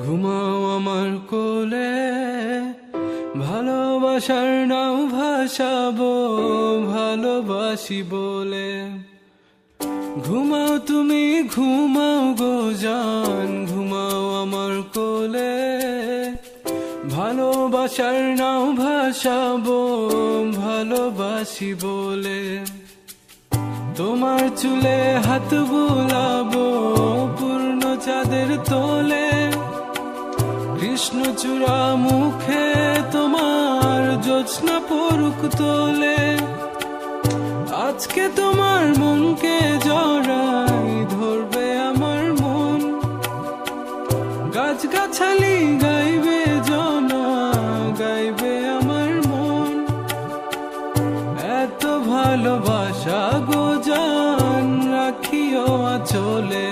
ঘুমাও আমার কোলে, ভালোবাসার নাও ভাসাবো ভালোবাসি বলে। ঘুমাও তুমি ঘুমাও গো জান, ঘুমাও আমার কোলে, ভালোবাসার নাও ভাসাবো ভালোবাসি বলে। তোমার চুলে হাত বুলাবো পূর্ণ চাঁদের তোলে, কৃষ্ণচূড়া মুখে তোমার জ্যোৎস্না পড়ুক তোলে। আজকে তোমার মনকে জড়াই ধরবে আমার মন, গাছগাছালি গাইবে জনা গাইবে আমার মন। এত ভালোবাসা গো জান রাখিও আঁচলে,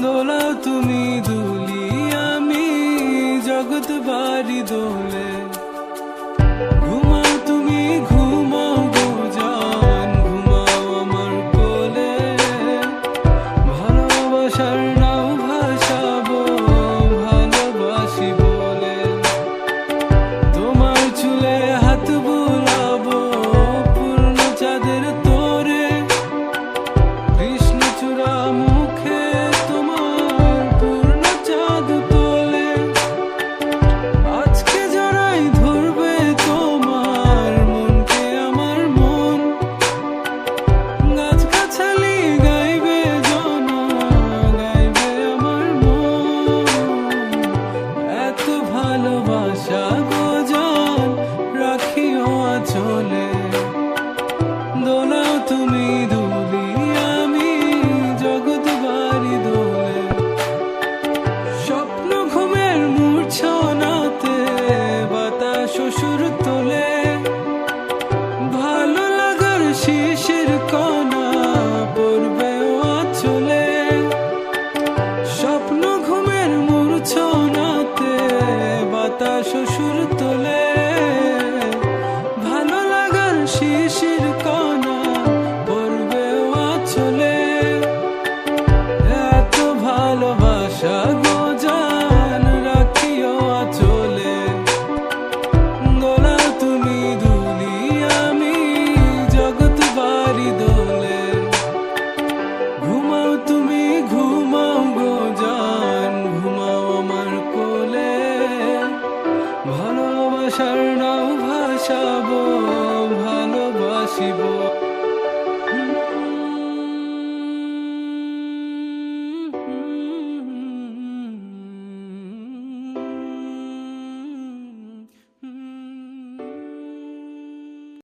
দোলাও তুমি দুলি আমি জগৎ বাড়ি দোলে। ঘুমাও তুমি ঘুমাও গো জান, ঘুমাও আমার কোলে, ভালোবাসার নাও ভাসাবো ভালোবাসি বলে। তোমার চুলে হাত বুলাবো পূর্ণ চাঁদের তোরে, কৃষ্ণচূড়া মুখে তোমার পূর্ণ চাঁদ তোলে। আজকে জড়াই ধরবে তোমার মনকে আমার মন, গাছগাছালি গাইবে জনা গাইবে আমার মন। এত ভালোবাসা গো জান রাখিও আঁচলে, দোলাও তুমি দুলি আমি জগৎ বাড়ি দোলে। স্বপ্ন ঘুমের মূর্ছনাতে বাতাস সুর তোলে, ভালো লাগার শিশির কণা পড়বে আঁচলে। স্বপ্ন ঘুমের মূর্ছনাতে বাতাস সুর তোলে, ভালো লাগার শিশির কণা পড়বে আঁচলে। এত ভালোবাসা গো জান রাখিও আঁচলে, দোলাও তুমি দুলি আমি জগৎ বাড়ি দোলে। ঘুমাও তুমি ঘুমাও গো জান, ঘুমাও আমার কোলে, ভালোবাসার নাও ভাষা